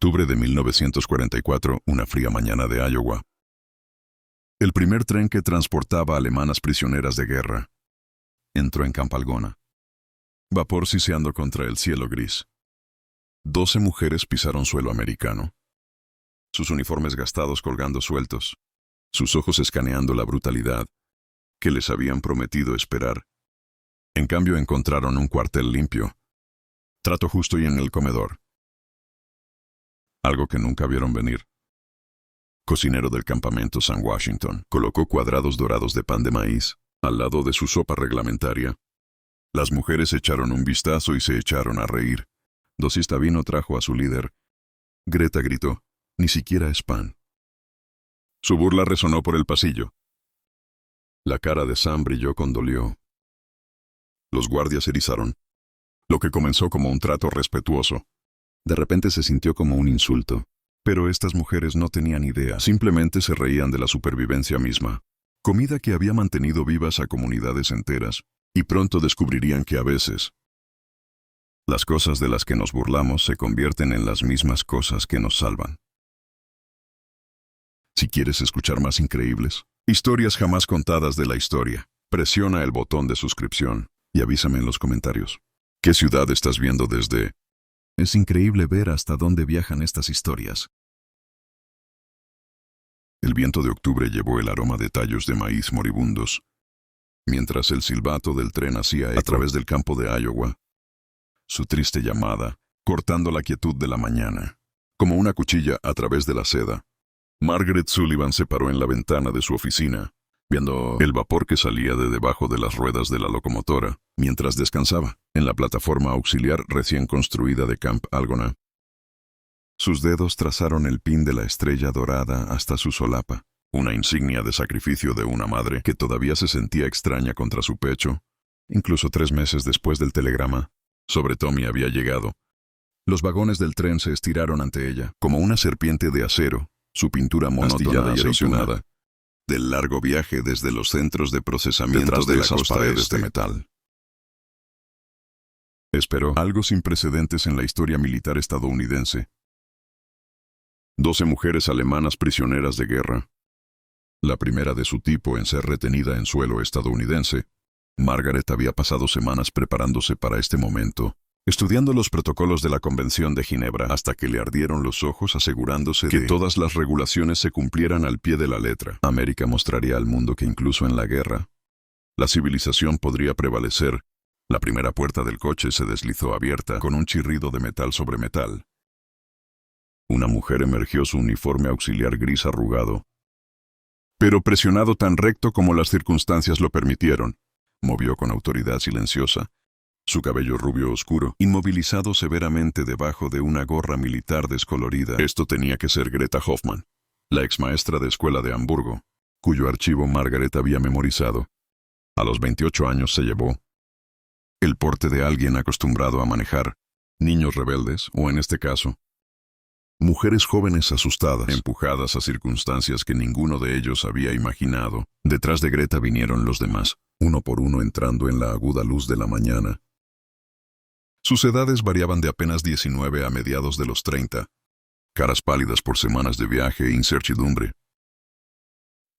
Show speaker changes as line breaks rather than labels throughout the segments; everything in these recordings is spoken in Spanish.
Octubre de 1944, una fría mañana de Iowa. El primer tren que transportaba alemanas prisioneras de guerra entró en Campalgona. Vapor siseando contra el cielo gris. 12 mujeres pisaron suelo americano. Sus uniformes gastados colgando sueltos. Sus ojos escaneando la brutalidad que les habían prometido esperar. En cambio encontraron un cuartel limpio, trato justo y en el comedor. Algo que nunca vieron venir. Cocinero del campamento San Washington colocó cuadrados dorados de pan de maíz al lado de su sopa reglamentaria. Las mujeres echaron un vistazo y se echaron a reír. Dosista vino trajo a su líder. Greta gritó, «Ni siquiera es pan». Su burla resonó por el pasillo. La cara de Sam brilló con dolió. Los guardias erizaron. Lo que comenzó como un trato respetuoso, de repente se sintió como un insulto. Pero estas mujeres no tenían idea, simplemente se reían de la supervivencia misma. Comida que había mantenido vivas a comunidades enteras, y pronto descubrirían que a veces las cosas de las que nos burlamos se convierten en las mismas cosas que nos salvan. Si quieres escuchar más increíbles historias jamás contadas de la historia, presiona el botón de suscripción y avísame en los comentarios. ¿Qué ciudad estás viendo desde? Es increíble ver hasta dónde viajan estas historias. El viento de octubre llevó el aroma de tallos de maíz moribundos, mientras el silbato del tren hacía eco a través del campo de Iowa. Su triste llamada, cortando la quietud de la mañana, como una cuchilla a través de la seda. Margaret Sullivan se paró en la ventana de su oficina, viendo el vapor que salía de debajo de las ruedas de la locomotora, mientras descansaba en la plataforma auxiliar recién construida de Camp Algona. Sus dedos trazaron el pin de la estrella dorada hasta su solapa, una insignia de sacrificio de una madre que todavía se sentía extraña contra su pecho. Incluso 3 meses después del telegrama sobre Tommy había llegado. Los vagones del tren se estiraron ante ella, como una serpiente de acero, su pintura monótona y erosionada, del largo viaje desde los centros de procesamiento de esas paredes de metal. Esperó algo sin precedentes en la historia militar estadounidense. 12 mujeres alemanas prisioneras de guerra. La primera de su tipo en ser retenida en suelo estadounidense. Margaret había pasado semanas preparándose para este momento, estudiando los protocolos de la Convención de Ginebra hasta que le ardieron los ojos asegurándose de que todas las regulaciones se cumplieran al pie de la letra. América mostraría al mundo que incluso en la guerra, la civilización podría prevalecer. La primera puerta del coche se deslizó abierta con un chirrido de metal sobre metal. Una mujer emergió, su uniforme auxiliar gris arrugado, pero presionado tan recto como las circunstancias lo permitieron. Movió con autoridad silenciosa, su cabello rubio oscuro, inmovilizado severamente debajo de una gorra militar descolorida. Esto tenía que ser Greta Hoffman, la exmaestra de escuela de Hamburgo, cuyo archivo Margaret había memorizado. A los 28 años se llevó el porte de alguien acostumbrado a manejar niños rebeldes, o en este caso, mujeres jóvenes asustadas, empujadas a circunstancias que ninguno de ellos había imaginado. Detrás de Greta vinieron los demás, uno por uno entrando en la aguda luz de la mañana. Sus edades variaban de apenas 19 a mediados de los 30, caras pálidas por semanas de viaje e incertidumbre.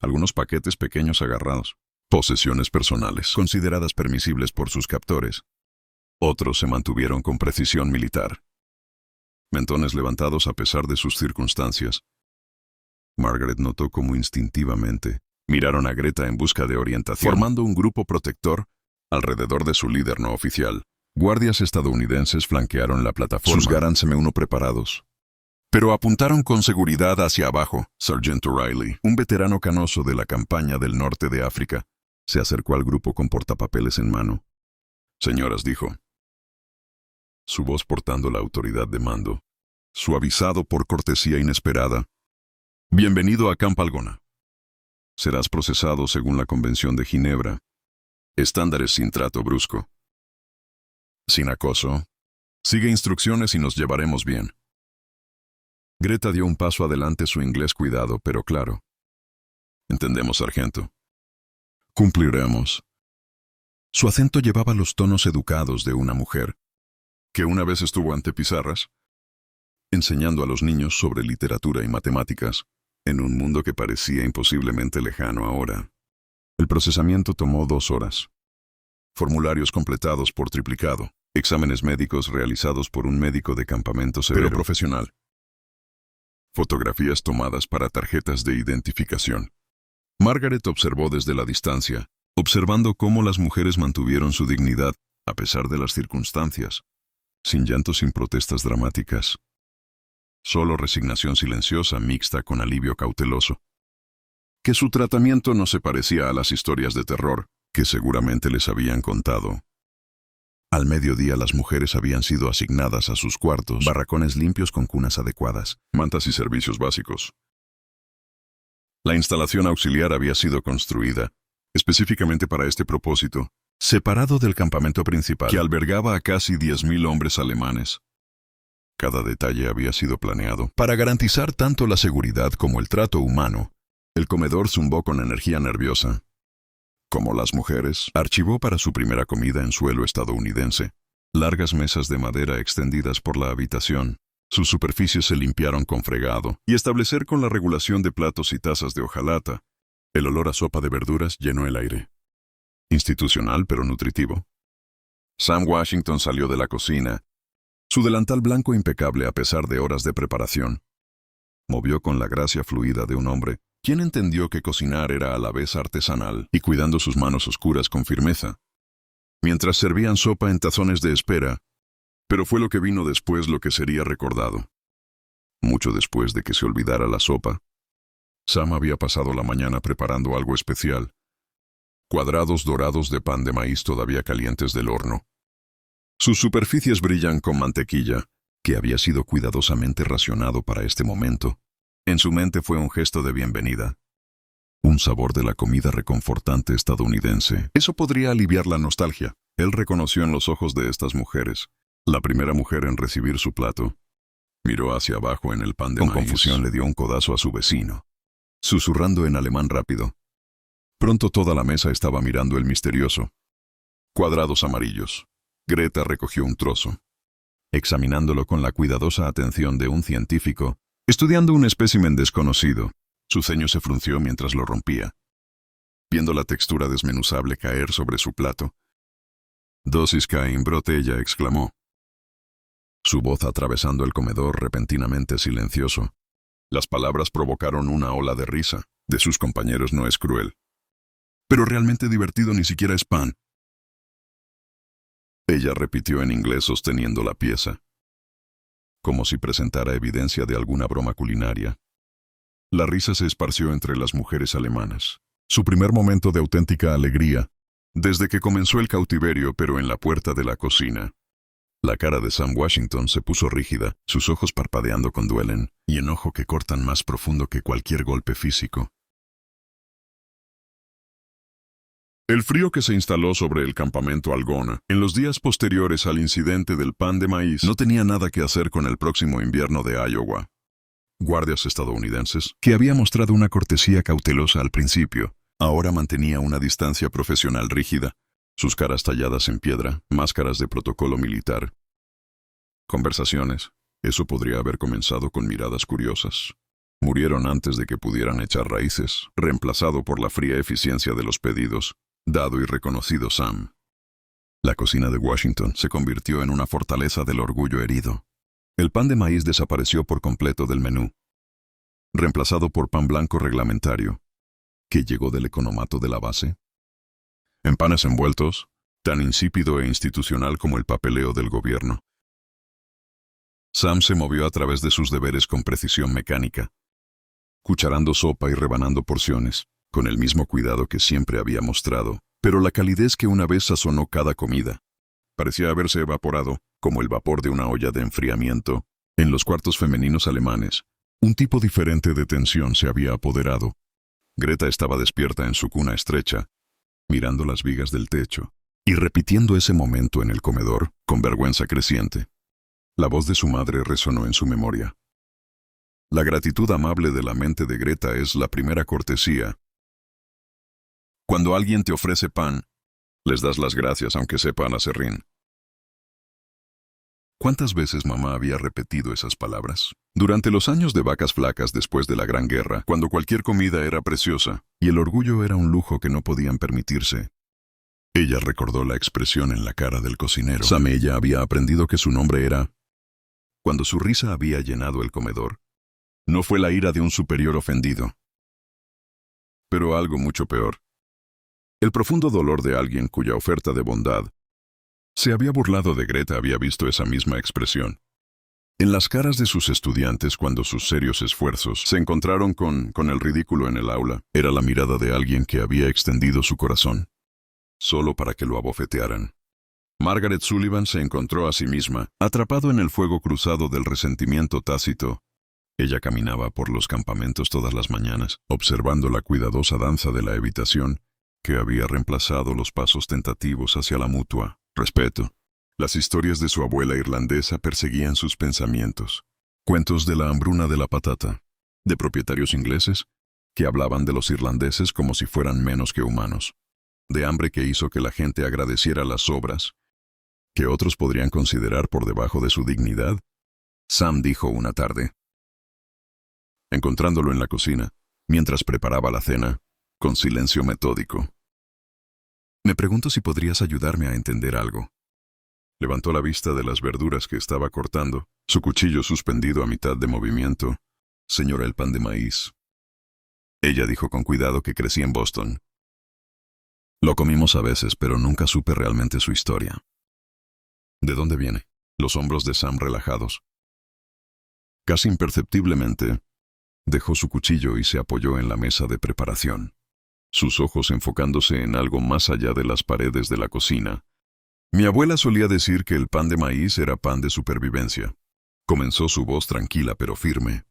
Algunos paquetes pequeños agarrados, posesiones personales consideradas permisibles por sus captores. Otros se mantuvieron con precisión militar. Mentones levantados a pesar de sus circunstancias. Margaret notó cómo instintivamente miraron a Greta en busca de orientación, formando un grupo protector alrededor de su líder no oficial. Guardias estadounidenses flanquearon la plataforma, sus Garand M1 preparados, pero apuntaron con seguridad hacia abajo. Sargento Riley, un veterano canoso de la campaña del norte de África, se acercó al grupo con portapapeles en mano. «Señoras», dijo, su voz portando la autoridad de mando, suavizado por cortesía inesperada. «Bienvenido a Camp Algona. Serás procesado según la Convención de Ginebra. Estándares sin trato brusco, sin acoso. Sigue instrucciones y nos llevaremos bien». Greta dio un paso adelante, su inglés cuidado pero claro. «Entendemos, sargento. Cumpliremos». Su acento llevaba los tonos educados de una mujer que una vez estuvo ante pizarras. enseñando a los niños sobre literatura y matemáticas, en un mundo que parecía imposiblemente lejano ahora. El procesamiento tomó 2 horas. Formularios completados por triplicado, exámenes médicos realizados por un médico de campamento severo pero profesional. Fotografías tomadas para tarjetas de identificación. Margaret observó desde la distancia, observando cómo las mujeres mantuvieron su dignidad, a pesar de las circunstancias, sin llanto, sin protestas dramáticas. Solo resignación silenciosa mixta con alivio cauteloso. Que su tratamiento no se parecía a las historias de terror que seguramente les habían contado. Al mediodía las mujeres habían sido asignadas a sus cuartos, barracones limpios con cunas adecuadas, mantas y servicios básicos. La instalación auxiliar había sido construida, específicamente para este propósito, separado del campamento principal, que albergaba a casi 10.000 hombres alemanes. Cada detalle había sido planeado. Para garantizar tanto la seguridad como el trato humano, el comedor zumbó con energía nerviosa. Como las mujeres, archivó para su primera comida en suelo estadounidense. Largas mesas de madera extendidas por la habitación. Sus superficies se limpiaron con fregado, y establecer con la regulación de platos y tazas de hojalata. El olor a sopa de verduras llenó el aire. Institucional pero nutritivo. Sam Washington salió de la cocina, su delantal blanco impecable a pesar de horas de preparación. Movió con la gracia fluida de un hombre, quien entendió que cocinar era a la vez artesanal, y cuidando sus manos oscuras con firmeza. Mientras servían sopa en tazones de espera, pero fue lo que vino después lo que sería recordado. Mucho después de que se olvidara la sopa, Sam había pasado la mañana preparando algo especial. Cuadrados dorados de pan de maíz todavía calientes del horno. Sus superficies brillan con mantequilla, que había sido cuidadosamente racionado para este momento. En su mente fue un gesto de bienvenida. Un sabor de la comida reconfortante estadounidense. Eso podría aliviar la nostalgia. Él reconoció en los ojos de estas mujeres. La primera mujer en recibir su plato. Miró hacia abajo en el pan de maíz. Con confusión le dio un codazo a su vecino, susurrando en alemán rápido. Pronto toda la mesa estaba mirando el misterioso. Cuadrados amarillos. Greta recogió un trozo. Examinándolo con la cuidadosa atención de un científico, estudiando un espécimen desconocido, su ceño se frunció mientras lo rompía. Viendo la textura desmenuzable caer sobre su plato. «Dosis kein Brot», ella exclamó. Su voz atravesando el comedor repentinamente silencioso. Las palabras provocaron una ola de risa. De sus compañeros no es cruel. Pero realmente divertido ni siquiera es pan. Ella repitió en inglés sosteniendo la pieza, como si presentara evidencia de alguna broma culinaria. La risa se esparció entre las mujeres alemanas. Su primer momento de auténtica alegría, desde que comenzó el cautiverio, pero en la puerta de la cocina. La cara de Sam Washington se puso rígida, sus ojos parpadeando con duelen y enojo que cortan más profundo que cualquier golpe físico. El frío que se instaló sobre el campamento Algona en los días posteriores al incidente del pan de maíz no tenía nada que hacer con el próximo invierno de Iowa. Guardias estadounidenses, que había mostrado una cortesía cautelosa al principio, ahora mantenía una distancia profesional rígida, sus caras talladas en piedra, máscaras de protocolo militar. Conversaciones, eso podría haber comenzado con miradas curiosas. Murieron antes de que pudieran echar raíces, reemplazado por la fría eficiencia de los pedidos. Dado y reconocido Sam. La cocina de Washington se convirtió en una fortaleza del orgullo herido. El pan de maíz desapareció por completo del menú, reemplazado por pan blanco reglamentario, que llegó del economato de la base. En panes envueltos, tan insípido e institucional como el papeleo del gobierno. Sam se movió a través de sus deberes con precisión mecánica, cucharando sopa y rebanando porciones, con el mismo cuidado que siempre había mostrado, pero la calidez que una vez sazonó cada comida parecía haberse evaporado, como el vapor de una olla de enfriamiento. En los cuartos femeninos alemanes, un tipo diferente de tensión se había apoderado. Greta estaba despierta en su cuna estrecha, mirando las vigas del techo, y repitiendo ese momento en el comedor, con vergüenza creciente. La voz de su madre resonó en su memoria. La gratitud amable de la mente de Greta es la primera cortesía. Cuando alguien te ofrece pan, les das las gracias aunque sepan aserrín. ¿Cuántas veces mamá había repetido esas palabras? Durante los años de vacas flacas después de la Gran Guerra, cuando cualquier comida era preciosa y el orgullo era un lujo que no podían permitirse. Ella recordó la expresión en la cara del cocinero. Sam ella había aprendido que su nombre era... Cuando su risa había llenado el comedor, no fue la ira de un superior ofendido, pero algo mucho peor. El profundo dolor de alguien cuya oferta de bondad se había burlado de Greta había visto esa misma expresión en las caras de sus estudiantes cuando sus serios esfuerzos se encontraron con el ridículo en el aula. Era la mirada de alguien que había extendido su corazón, solo para que lo abofetearan. Margaret Sullivan se encontró a sí misma, atrapado en el fuego cruzado del resentimiento tácito. Ella caminaba por los campamentos todas las mañanas, observando la cuidadosa danza de la evitación que había reemplazado los pasos tentativos hacia la mutua respeto. Las historias de su abuela irlandesa perseguían sus pensamientos. Cuentos de la hambruna de la patata, de propietarios ingleses que hablaban de los irlandeses como si fueran menos que humanos, de hambre que hizo que la gente agradeciera las obras que otros podrían considerar por debajo de su dignidad. Sam dijo una tarde, encontrándolo en la cocina, mientras preparaba la cena, con silencio metódico. Me pregunto si podrías ayudarme a entender algo. Levantó la vista de las verduras que estaba cortando, su cuchillo suspendido a mitad de movimiento. Señora, el pan de maíz. Ella dijo con cuidado que crecí en Boston. Lo comimos a veces, pero nunca supe realmente su historia. ¿De dónde viene? Los hombros de Sam relajados. Casi imperceptiblemente, dejó su cuchillo y se apoyó en la mesa de preparación, sus ojos enfocándose en algo más allá de las paredes de la cocina. Mi abuela solía decir que el pan de maíz era pan de supervivencia. Comenzó su voz tranquila pero firme.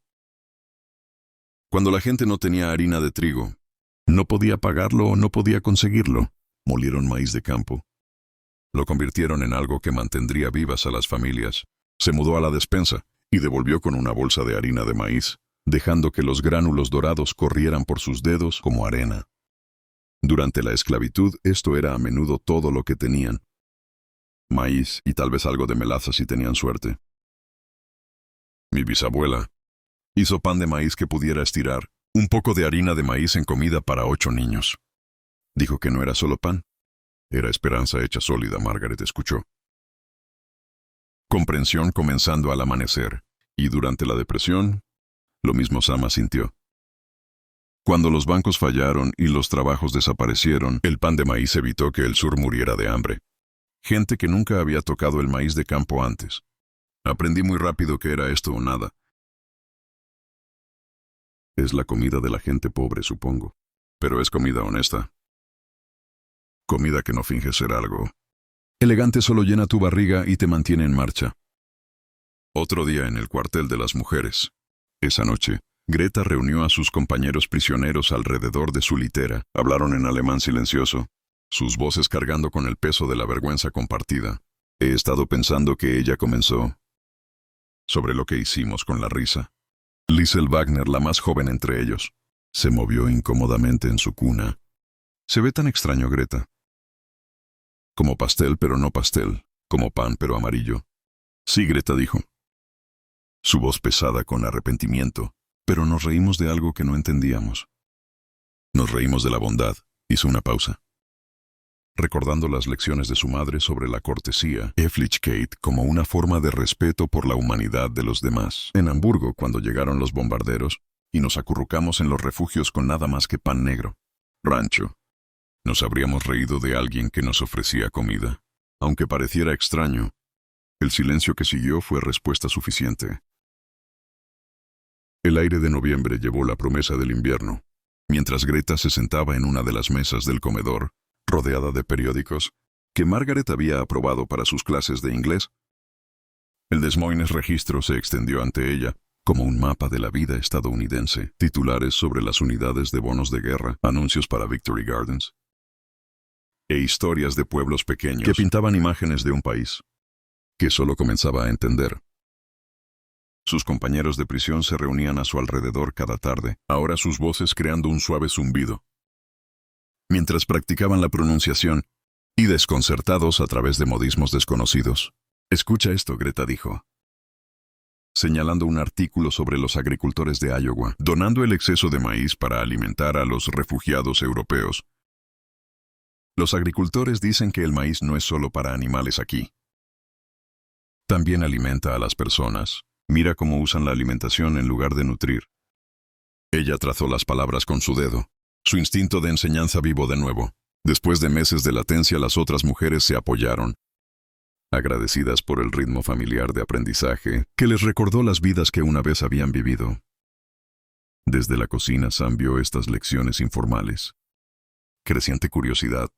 Cuando la gente no tenía harina de trigo, no podía pagarlo o no podía conseguirlo, molieron maíz de campo. Lo convirtieron en algo que mantendría vivas a las familias. Se mudó a la despensa y devolvió con una bolsa de harina de maíz, dejando que los gránulos dorados corrieran por sus dedos como arena. Durante la esclavitud, esto era a menudo todo lo que tenían. Maíz y tal vez algo de melaza si tenían suerte. Mi bisabuela hizo pan de maíz que pudiera estirar, un poco de harina de maíz en comida para 8 niños. Dijo que no era solo pan. Era esperanza hecha sólida, Margaret escuchó. Comprensión comenzando al amanecer, y durante la depresión, lo mismo Sam sintió. Cuando los bancos fallaron y los trabajos desaparecieron, el pan de maíz evitó que el sur muriera de hambre. Gente que nunca había tocado el maíz de campo antes. Aprendí muy rápido que era esto o nada. Es la comida de la gente pobre, supongo. Pero es comida honesta. Comida que no finge ser algo elegante, solo llena tu barriga y te mantiene en marcha. Otro día en el cuartel de las mujeres. Esa noche, Greta reunió a sus compañeros prisioneros alrededor de su litera. Hablaron en alemán silencioso, sus voces cargando con el peso de la vergüenza compartida. He estado pensando que ella comenzó sobre lo que hicimos con la risa. Liesel Wagner, la más joven entre ellos, se movió incómodamente en su cuna. Se ve tan extraño, Greta. Como pastel, pero no pastel. Como pan, pero amarillo. Sí, Greta dijo. Su voz pesada con arrepentimiento. Pero nos reímos de algo que no entendíamos. Nos reímos de la bondad. Hizo una pausa. Recordando las lecciones de su madre sobre la cortesía, Kate como una forma de respeto por la humanidad de los demás. En Hamburgo, cuando llegaron los bombarderos, y nos acurrucamos en los refugios con nada más que pan negro. Rancho. Nos habríamos reído de alguien que nos ofrecía comida. Aunque pareciera extraño, el silencio que siguió fue respuesta suficiente. El aire de noviembre llevó la promesa del invierno. Mientras Greta se sentaba en una de las mesas del comedor, rodeada de periódicos, que Margaret había aprobado para sus clases de inglés, el Des Moines Registro se extendió ante ella, como un mapa de la vida estadounidense, titulares sobre las unidades de bonos de guerra, anuncios para Victory Gardens, e historias de pueblos pequeños que pintaban imágenes de un país que solo comenzaba a entender. Sus compañeros de prisión se reunían a su alrededor cada tarde, ahora sus voces creando un suave zumbido, mientras practicaban la pronunciación, y desconcertados a través de modismos desconocidos. Escucha esto, Greta dijo, señalando un artículo sobre los agricultores de Iowa, donando el exceso de maíz para alimentar a los refugiados europeos. Los agricultores dicen que el maíz no es solo para animales aquí. También alimenta a las personas. Mira cómo usan la alimentación en lugar de nutrir. Ella trazó las palabras con su dedo. Su instinto de enseñanza vivó de nuevo. Después de meses de latencia, las otras mujeres se apoyaron, agradecidas por el ritmo familiar de aprendizaje que les recordó las vidas que una vez habían vivido. Desde la cocina, Sam vio estas lecciones informales. Creciente curiosidad.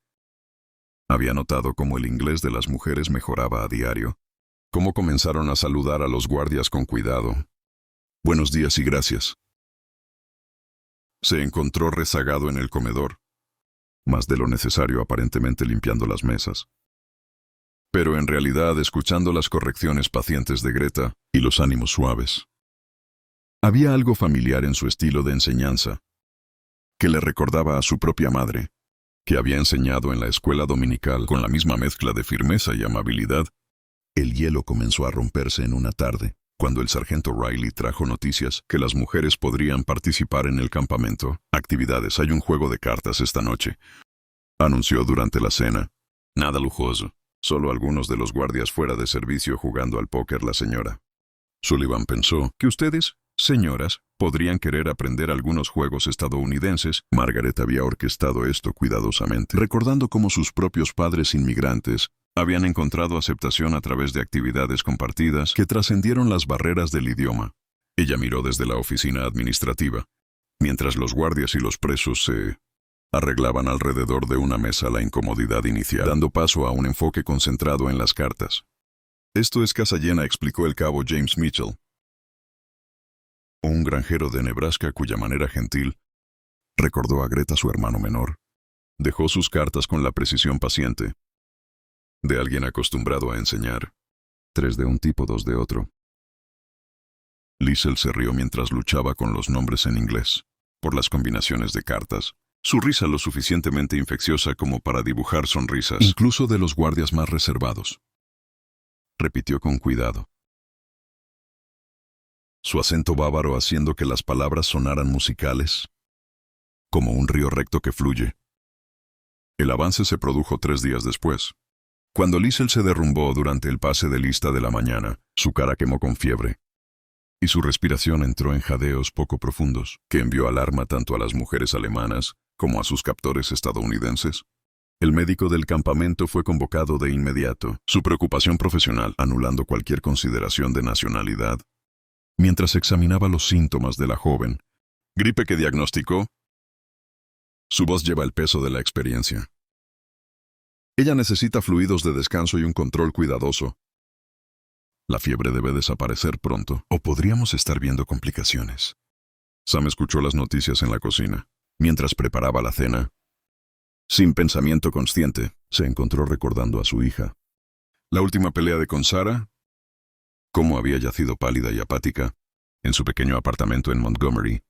Había notado cómo el inglés de las mujeres mejoraba a diario, cómo comenzaron a saludar a los guardias con cuidado. Buenos días y gracias. Se encontró rezagado en el comedor, más de lo necesario aparentemente limpiando las mesas. Pero en realidad escuchando las correcciones pacientes de Greta y los ánimos suaves. Había algo familiar en su estilo de enseñanza, que le recordaba a su propia madre, que había enseñado en la escuela dominical con la misma mezcla de firmeza y amabilidad. El hielo comenzó a romperse en una tarde, cuando el sargento Riley trajo noticias que las mujeres podrían participar en el campamento. Actividades, hay un juego de cartas esta noche, anunció durante la cena. Nada lujoso, solo algunos de los guardias fuera de servicio jugando al póker. La señora Sullivan pensó que ustedes, señoras, podrían querer aprender algunos juegos estadounidenses. Margaret había orquestado esto cuidadosamente, recordando cómo sus propios padres inmigrantes habían encontrado aceptación a través de actividades compartidas que trascendieron las barreras del idioma. Ella miró desde la oficina administrativa, mientras los guardias y los presos se arreglaban alrededor de una mesa. La incomodidad inicial, dando paso a un enfoque concentrado en las cartas. Esto es casa llena, explicó el cabo James Mitchell, un granjero de Nebraska cuya manera gentil recordó a Greta, su hermano menor. Dejó sus cartas con la precisión paciente de alguien acostumbrado a enseñar. 3 de un tipo, 2 de otro. Liesel se rió mientras luchaba con los nombres en inglés, por las combinaciones de cartas. Su risa lo suficientemente infecciosa como para dibujar sonrisas, incluso de los guardias más reservados. Repitió con cuidado, su acento bávaro haciendo que las palabras sonaran musicales, como un río recto que fluye. El avance se produjo 3 días después. Cuando Liesel se derrumbó durante el pase de lista de la mañana, su cara quemó con fiebre, y su respiración entró en jadeos poco profundos, que envió alarma tanto a las mujeres alemanas como a sus captores estadounidenses. El médico del campamento fue convocado de inmediato, su preocupación profesional anulando cualquier consideración de nacionalidad. Mientras examinaba los síntomas de la joven, gripe que diagnosticó, su voz lleva el peso de la experiencia. Ella necesita fluidos de descanso y un control cuidadoso. La fiebre debe desaparecer pronto, o podríamos estar viendo complicaciones. Sam escuchó las noticias en la cocina. Mientras preparaba la cena, sin pensamiento consciente, se encontró recordando a su hija. La última pelea de con Sarah, cómo había yacido pálida y apática en su pequeño apartamento en Montgomery,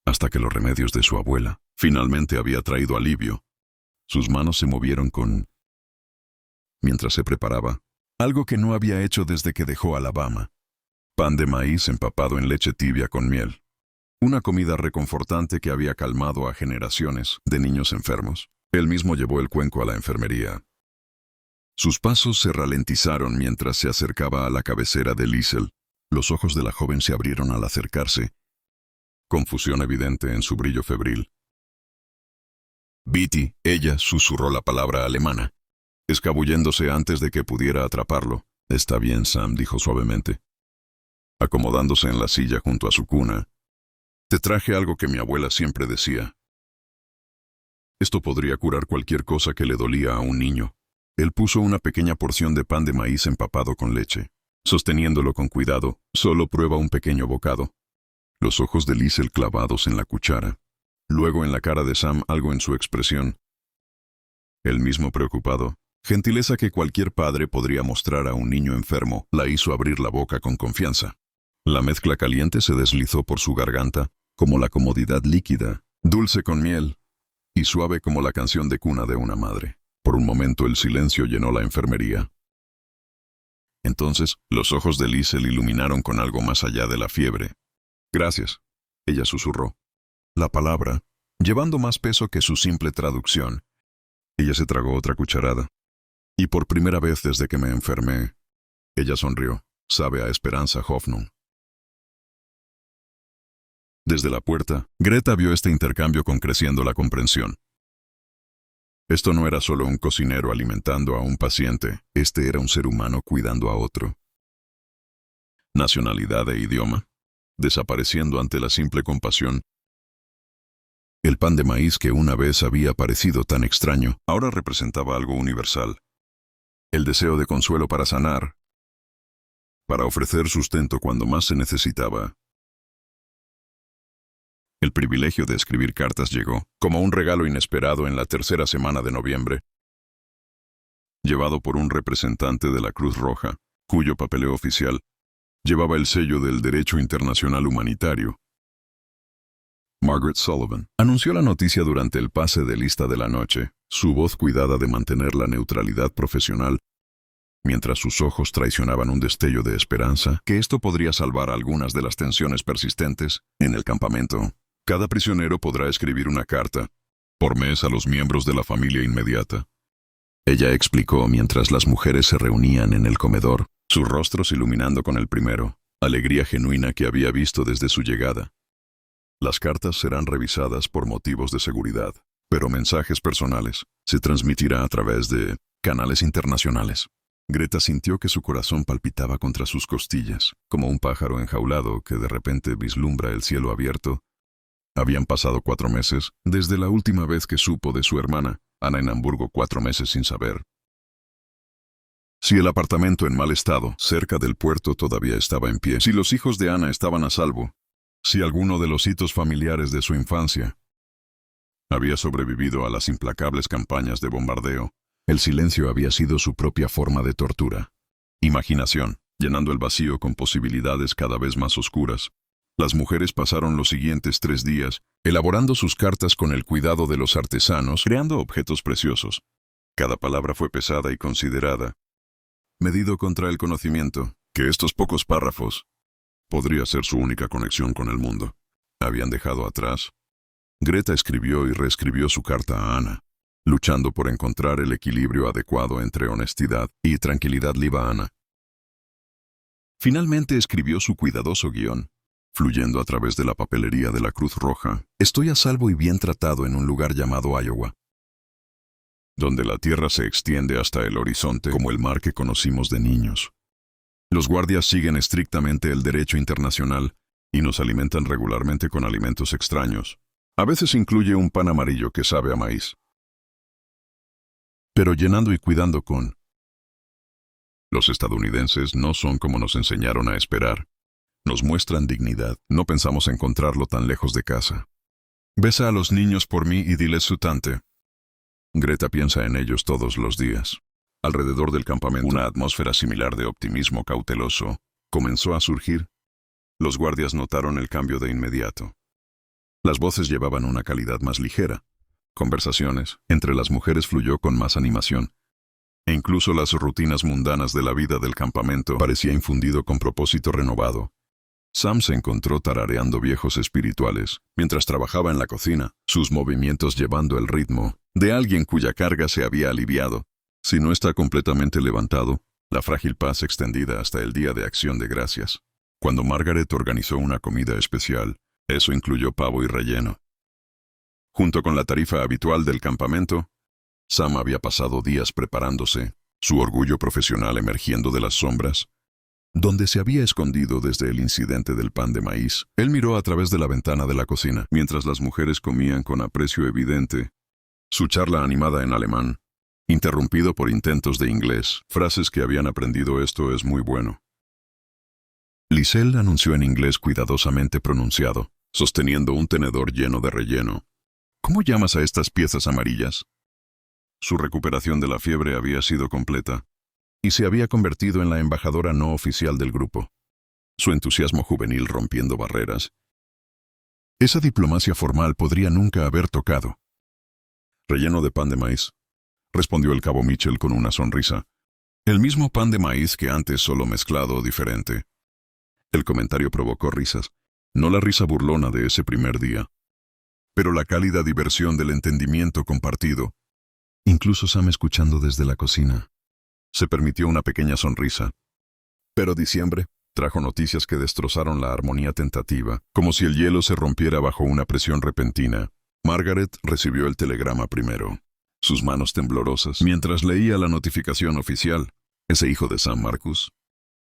hasta que los remedios de su abuela finalmente había traído alivio. Sus manos se movieron mientras se preparaba, algo que no había hecho desde que dejó Alabama. Pan de maíz empapado en leche tibia con miel. Una comida reconfortante que había calmado a generaciones de niños enfermos. Él mismo llevó el cuenco a la enfermería. Sus pasos se ralentizaron mientras se acercaba a la cabecera de Liesel. Los ojos de la joven se abrieron al acercarse, confusión evidente en su brillo febril. Bitty, ella susurró la palabra alemana, escabulléndose antes de que pudiera atraparlo. Está bien, Sam, dijo suavemente, acomodándose en la silla junto a su cuna. Te traje algo que mi abuela siempre decía. Esto podría curar cualquier cosa que le dolía a un niño. Él puso una pequeña porción de pan de maíz empapado con leche. Sosteniéndolo con cuidado, solo prueba un pequeño bocado. Los ojos de Liesel clavados en la cuchara. Luego en la cara de Sam algo en su expresión. Él mismo preocupado. Gentileza que cualquier padre podría mostrar a un niño enfermo la hizo abrir la boca con confianza. La mezcla caliente se deslizó por su garganta, como la comodidad líquida, dulce con miel, y suave como la canción de cuna de una madre. Por un momento el silencio llenó la enfermería. Entonces, los ojos de Liz se le iluminaron con algo más allá de la fiebre. «Gracias», ella susurró. La palabra, llevando más peso que su simple traducción. Ella se tragó otra cucharada. Y por primera vez desde que me enfermé, ella sonrió. «Sabe a esperanza, Hoffnung». Desde la puerta, Greta vio este intercambio con creciendo la comprensión. Esto no era solo un cocinero alimentando a un paciente, este era un ser humano cuidando a otro. Nacionalidad e idioma, desapareciendo ante la simple compasión. El pan de maíz que una vez había parecido tan extraño, ahora representaba algo universal. El deseo de consuelo para sanar, para ofrecer sustento cuando más se necesitaba. El privilegio de escribir cartas llegó, como un regalo inesperado en la tercera semana de noviembre, llevado por un representante de la Cruz Roja, cuyo papeleo oficial llevaba el sello del Derecho Internacional Humanitario. Margaret Sullivan anunció la noticia durante el pase de lista de la noche, su voz cuidada de mantener la neutralidad profesional, mientras sus ojos traicionaban un destello de esperanza que esto podría salvar algunas de las tensiones persistentes en el campamento. Cada prisionero podrá escribir una carta por mes a los miembros de la familia inmediata. Ella explicó mientras las mujeres se reunían en el comedor, sus rostros iluminando con el primero, alegría genuina que había visto desde su llegada. Las cartas serán revisadas por motivos de seguridad, pero mensajes personales se transmitirá a través de canales internacionales. Greta sintió que su corazón palpitaba contra sus costillas, como un pájaro enjaulado que de repente vislumbra el cielo abierto. Habían pasado 4 meses desde la última vez que supo de su hermana, Ana en Hamburgo, 4 meses sin saber si el apartamento en mal estado, cerca del puerto, todavía estaba en pie, si los hijos de Ana estaban a salvo, si alguno de los hitos familiares de su infancia había sobrevivido a las implacables campañas de bombardeo. El silencio había sido su propia forma de tortura. Imaginación, llenando el vacío con posibilidades cada vez más oscuras. Las mujeres pasaron los siguientes 3 días, elaborando sus cartas con el cuidado de los artesanos, creando objetos preciosos. Cada palabra fue pesada y considerada, medido contra el conocimiento, que estos pocos párrafos podría ser su única conexión con el mundo. Habían dejado atrás. Greta escribió y reescribió su carta a Ana, luchando por encontrar el equilibrio adecuado entre honestidad y tranquilidad liviana. Finalmente escribió su cuidadoso guión, fluyendo a través de la papelería de la Cruz Roja. Estoy a salvo y bien tratado en un lugar llamado Iowa, donde la tierra se extiende hasta el horizonte como el mar que conocimos de niños. Los guardias siguen estrictamente el derecho internacional y nos alimentan regularmente con alimentos extraños. A veces incluye un pan amarillo que sabe a maíz, pero llenando y cuidando con. Los estadounidenses no son como nos enseñaron a esperar. Nos muestran dignidad. No pensamos encontrarlo tan lejos de casa. Besa a los niños por mí y diles su tante. Greta piensa en ellos todos los días. Alrededor del campamento, una atmósfera similar de optimismo cauteloso comenzó a surgir. Los guardias notaron el cambio de inmediato. Las voces llevaban una calidad más ligera. Conversaciones entre las mujeres fluyó con más animación. E incluso las rutinas mundanas de la vida del campamento parecía infundido con propósito renovado. Sam se encontró tarareando viejos espirituales mientras trabajaba en la cocina, sus movimientos llevando el ritmo de alguien cuya carga se había aliviado. Si no está completamente levantado, la frágil paz extendida hasta el Día de Acción de Gracias. Cuando Margaret organizó una comida especial, eso incluyó pavo y relleno. Junto con la tarifa habitual del campamento, Sam había pasado días preparándose, su orgullo profesional emergiendo de las sombras, donde se había escondido desde el incidente del pan de maíz. Él miró a través de la ventana de la cocina, mientras las mujeres comían con aprecio evidente, su charla animada en alemán, interrumpido por intentos de inglés, frases que habían aprendido. Esto es muy bueno. Lisel anunció en inglés cuidadosamente pronunciado, sosteniendo un tenedor lleno de relleno. ¿Cómo llamas a estas piezas amarillas? Su recuperación de la fiebre había sido completa, y se había convertido en la embajadora no oficial del grupo. Su entusiasmo juvenil rompiendo barreras. Esa diplomacia formal podría nunca haber tocado. Relleno de pan de maíz, respondió el cabo Mitchell con una sonrisa. El mismo pan de maíz que antes, solo mezclado o diferente. El comentario provocó risas, no la risa burlona de ese primer día, pero la cálida diversión del entendimiento compartido. Incluso Sam, escuchando desde la cocina, se permitió una pequeña sonrisa. Pero diciembre trajo noticias que destrozaron la armonía tentativa, como si el hielo se rompiera bajo una presión repentina. Margaret recibió el telegrama primero, sus manos temblorosas, mientras leía la notificación oficial. Ese hijo de Sam Marcus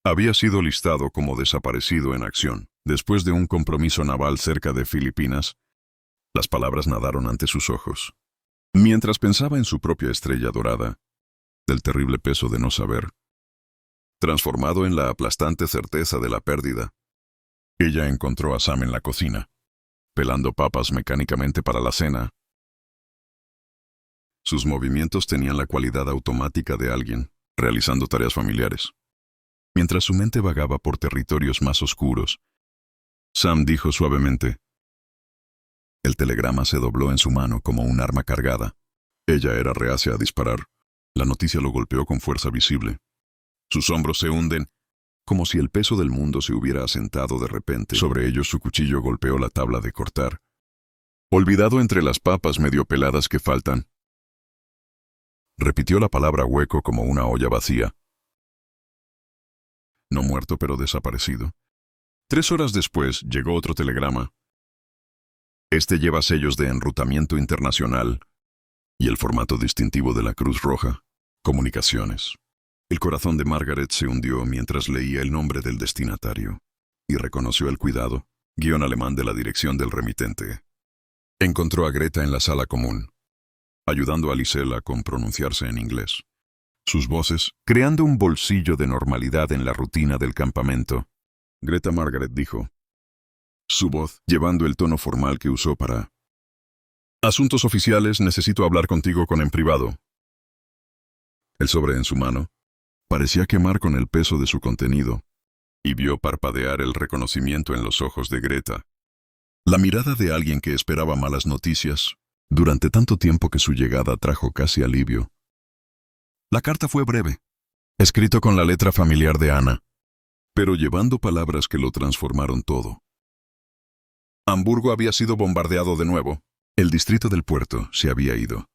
había sido listado como desaparecido en acción. Después de un compromiso naval cerca de Filipinas, las palabras nadaron ante sus ojos. Mientras pensaba en su propia estrella dorada, del terrible peso de no saber, transformado en la aplastante certeza de la pérdida, ella encontró a Sam en la cocina, pelando papas mecánicamente para la cena. Sus movimientos tenían la cualidad automática de alguien realizando tareas familiares. Mientras su mente vagaba por territorios más oscuros, Sam dijo suavemente. El telegrama se dobló en su mano como un arma cargada. Ella era reacia a disparar. La noticia lo golpeó con fuerza visible. Sus hombros se hunden, como si el peso del mundo se hubiera asentado de repente. Sobre ellos su cuchillo golpeó la tabla de cortar. Olvidado entre las papas medio peladas que faltan. Repitió la palabra hueco como una olla vacía. No muerto, pero desaparecido. 3 horas después llegó otro telegrama. Este lleva sellos de enrutamiento internacional y el formato distintivo de la Cruz Roja. Comunicaciones. El corazón de Margaret se hundió mientras leía el nombre del destinatario y reconoció el cuidado, guión alemán de la dirección del remitente. Encontró a Greta en la sala común, ayudando a Lisela con pronunciarse en inglés. Sus voces, creando un bolsillo de normalidad en la rutina del campamento. Greta, Margaret dijo. Su voz, llevando el tono formal que usó para... Asuntos oficiales, necesito hablar contigo en privado. El sobre en su mano parecía quemar con el peso de su contenido, y vio parpadear el reconocimiento en los ojos de Greta. La mirada de alguien que esperaba malas noticias, durante tanto tiempo que su llegada trajo casi alivio. La carta fue breve, escrito con la letra familiar de Ana, pero llevando palabras que lo transformaron todo. Hamburgo había sido bombardeado de nuevo. El distrito del puerto se había ido.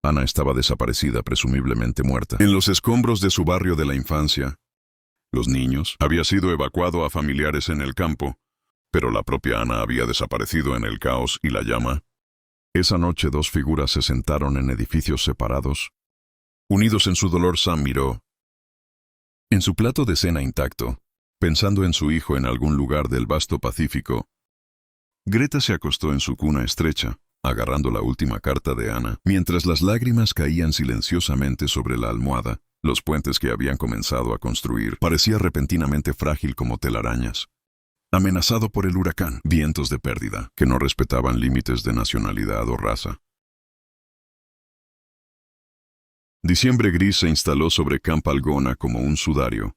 Ana estaba desaparecida, presumiblemente muerta. En los escombros de su barrio de la infancia, los niños había sido evacuado a familiares en el campo, pero la propia Ana había desaparecido en el caos y la llama. Esa noche 2 figuras se sentaron en edificios separados. Unidos en su dolor, Sam miró. En su plato de cena intacto, pensando en su hijo en algún lugar del vasto Pacífico, Greta se acostó en su cuna estrecha, agarrando la última carta de Ana, mientras las lágrimas caían silenciosamente sobre la almohada. Los puentes que habían comenzado a construir parecía repentinamente frágil como telarañas. Amenazado por el huracán, vientos de pérdida que no respetaban límites de nacionalidad o raza. Diciembre gris se instaló sobre Camp Algona como un sudario,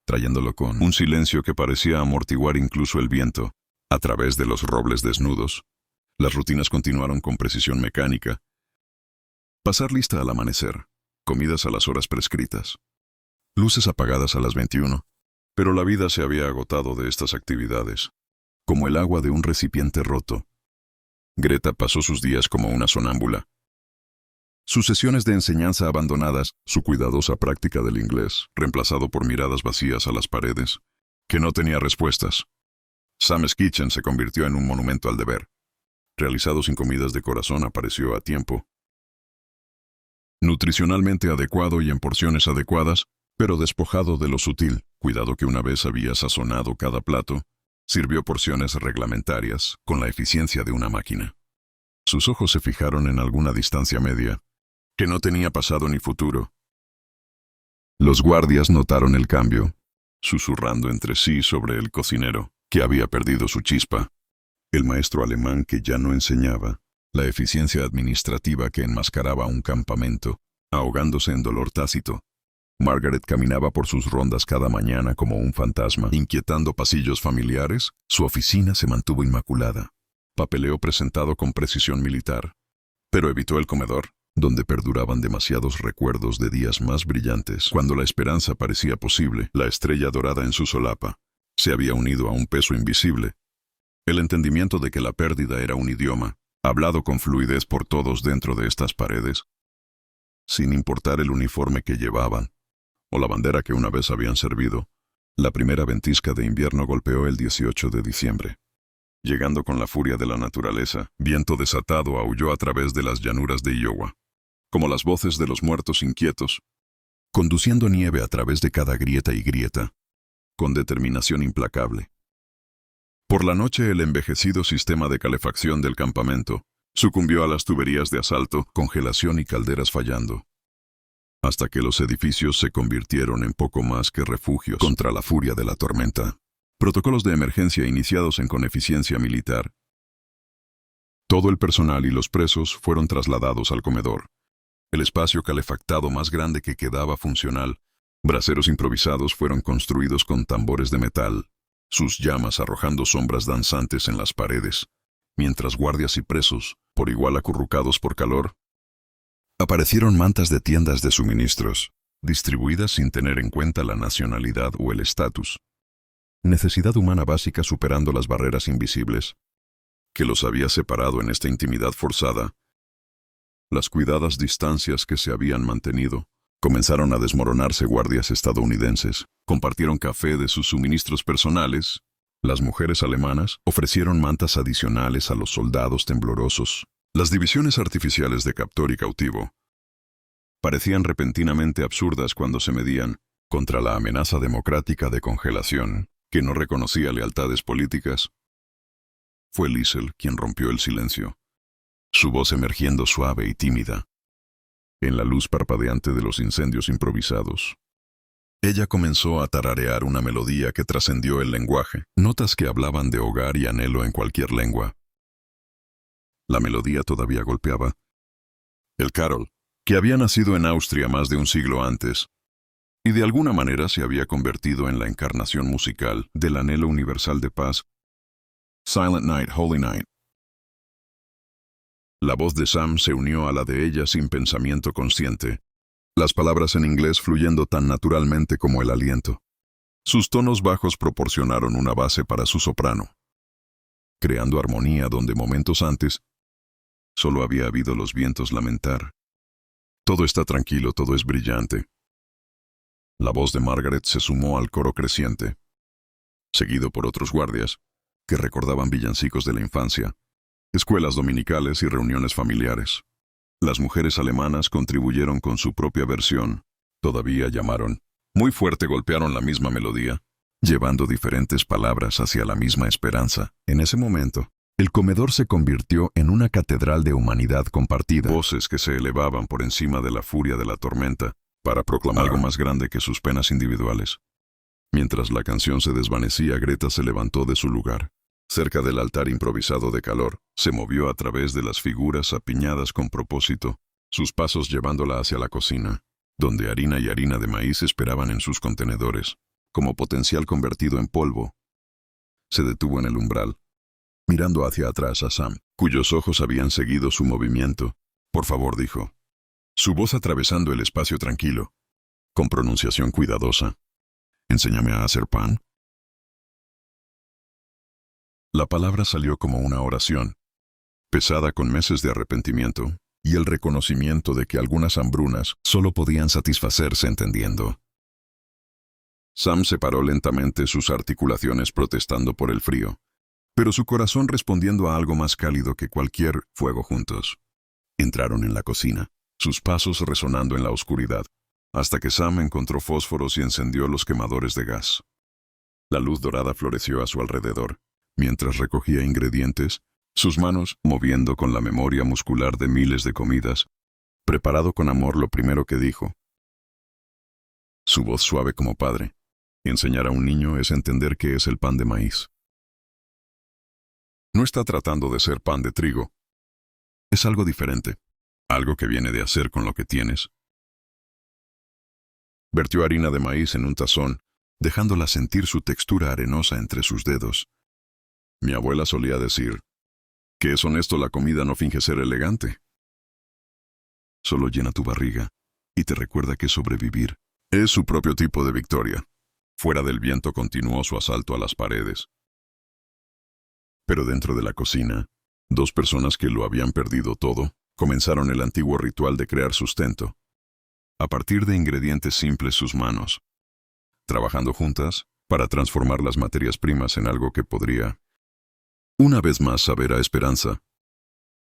trayéndolo con un silencio que parecía amortiguar incluso el viento. A través de los robles desnudos, las rutinas continuaron con precisión mecánica. Pasar lista al amanecer, comidas a las horas prescritas, luces apagadas a las 21. Pero la vida se había agotado de estas actividades, como el agua de un recipiente roto. Greta pasó sus días como una sonámbula. Sus sesiones de enseñanza abandonadas, su cuidadosa práctica del inglés, reemplazado por miradas vacías a las paredes, que no tenía respuestas. Sam's Kitchen se convirtió en un monumento al deber. Realizado sin comidas de corazón, apareció a tiempo. Nutricionalmente adecuado y en porciones adecuadas, pero despojado de lo sutil, cuidado que una vez había sazonado cada plato, sirvió porciones reglamentarias, con la eficiencia de una máquina. Sus ojos se fijaron en alguna distancia media, que no tenía pasado ni futuro. Los guardias notaron el cambio, susurrando entre sí sobre el cocinero, que había perdido su chispa, el maestro alemán que ya no enseñaba, la eficiencia administrativa que enmascaraba un campamento, ahogándose en dolor tácito. Margaret caminaba por sus rondas cada mañana como un fantasma, inquietando pasillos familiares. Su oficina se mantuvo inmaculada. Papeleo presentado con precisión militar, pero evitó el comedor, donde perduraban demasiados recuerdos de días más brillantes. Cuando la esperanza parecía posible, la estrella dorada en su solapa se había unido a un peso invisible. El entendimiento de que la pérdida era un idioma, hablado con fluidez por todos dentro de estas paredes, sin importar el uniforme que llevaban, o la bandera que una vez habían servido. La primera ventisca de invierno golpeó el 18 de diciembre. Llegando con la furia de la naturaleza, viento desatado aulló a través de las llanuras de Iowa, como las voces de los muertos inquietos, conduciendo nieve a través de cada grieta y grieta, con determinación implacable. Por la noche, el envejecido sistema de calefacción del campamento sucumbió a las tuberías de asalto, congelación y calderas fallando, hasta que los edificios se convirtieron en poco más que refugios contra la furia de la tormenta. Protocolos de emergencia iniciados con eficiencia militar. Todo el personal y los presos fueron trasladados al comedor, el espacio calefactado más grande que quedaba funcional. Braseros improvisados fueron construidos con tambores de metal, sus llamas arrojando sombras danzantes en las paredes, mientras guardias y presos, por igual acurrucados por calor, aparecieron mantas de tiendas de suministros, distribuidas sin tener en cuenta la nacionalidad o el estatus. Necesidad humana básica superando las barreras invisibles que los había separado en esta intimidad forzada. Las cuidadas distancias que se habían mantenido comenzaron a desmoronarse. Guardias estadounidenses compartieron café de sus suministros personales. Las mujeres alemanas ofrecieron mantas adicionales a los soldados temblorosos. Las divisiones artificiales de captor y cautivo parecían repentinamente absurdas cuando se medían contra la amenaza democrática de congelación, que no reconocía lealtades políticas. Fue Liesel quien rompió el silencio, su voz emergiendo suave y tímida en la luz parpadeante de los incendios improvisados. Ella comenzó a tararear una melodía que trascendió el lenguaje, notas que hablaban de hogar y anhelo en cualquier lengua. La melodía todavía golpeaba. El Carol, que había nacido en Austria más de un siglo antes, y de alguna manera se había convertido en la encarnación musical del anhelo universal de paz. Silent Night, Holy Night. La voz de Sam se unió a la de ella sin pensamiento consciente, las palabras en inglés fluyendo tan naturalmente como el aliento. Sus tonos bajos proporcionaron una base para su soprano, creando armonía donde momentos antes solo había habido los vientos lamentar. Todo está tranquilo, todo es brillante. La voz de Margaret se sumó al coro creciente, seguido por otros guardias que recordaban villancicos de la infancia, escuelas dominicales y reuniones familiares. Las mujeres alemanas contribuyeron con su propia versión. Todavía llamaron. Muy fuerte golpearon la misma melodía, llevando diferentes palabras hacia la misma esperanza. En ese momento, el comedor se convirtió en una catedral de humanidad compartida. Voces que se elevaban por encima de la furia de la tormenta para proclamar algo más grande que sus penas individuales. Mientras la canción se desvanecía, Greta se levantó de su lugar. Cerca del altar improvisado de calor, se movió a través de las figuras apiñadas con propósito, sus pasos llevándola hacia la cocina, donde harina y harina de maíz esperaban en sus contenedores, como potencial convertido en polvo. Se detuvo en el umbral, mirando hacia atrás a Sam, cuyos ojos habían seguido su movimiento. «Por favor», dijo, su voz atravesando el espacio tranquilo, con pronunciación cuidadosa. «¿Enséñame a hacer pan?» La palabra salió como una oración, pesada con meses de arrepentimiento y el reconocimiento de que algunas hambrunas solo podían satisfacerse entendiendo. Sam separó lentamente sus articulaciones protestando por el frío, pero su corazón respondiendo a algo más cálido que cualquier fuego juntos. Entraron en la cocina, sus pasos resonando en la oscuridad, hasta que Sam encontró fósforos y encendió los quemadores de gas. La luz dorada floreció a su alrededor, mientras recogía ingredientes, sus manos moviendo con la memoria muscular de miles de comidas. Preparado con amor, lo primero que dijo. Su voz suave como padre. Enseñar a un niño es entender qué es el pan de maíz. No está tratando de ser pan de trigo. Es algo diferente, algo que viene de hacer con lo que tienes. Vertió harina de maíz en un tazón, dejándola sentir su textura arenosa entre sus dedos. Mi abuela solía decir, que es honesto, la comida no finge ser elegante. solo llena tu barriga y te recuerda que sobrevivir es su propio tipo de victoria. Fuera del viento continuó su asalto a las paredes. Pero dentro de la cocina, dos personas que lo habían perdido todo comenzaron el antiguo ritual de crear sustento. A partir de ingredientes simples sus manos, trabajando juntas para transformar las materias primas en algo que podría, una vez más, saber a esperanza.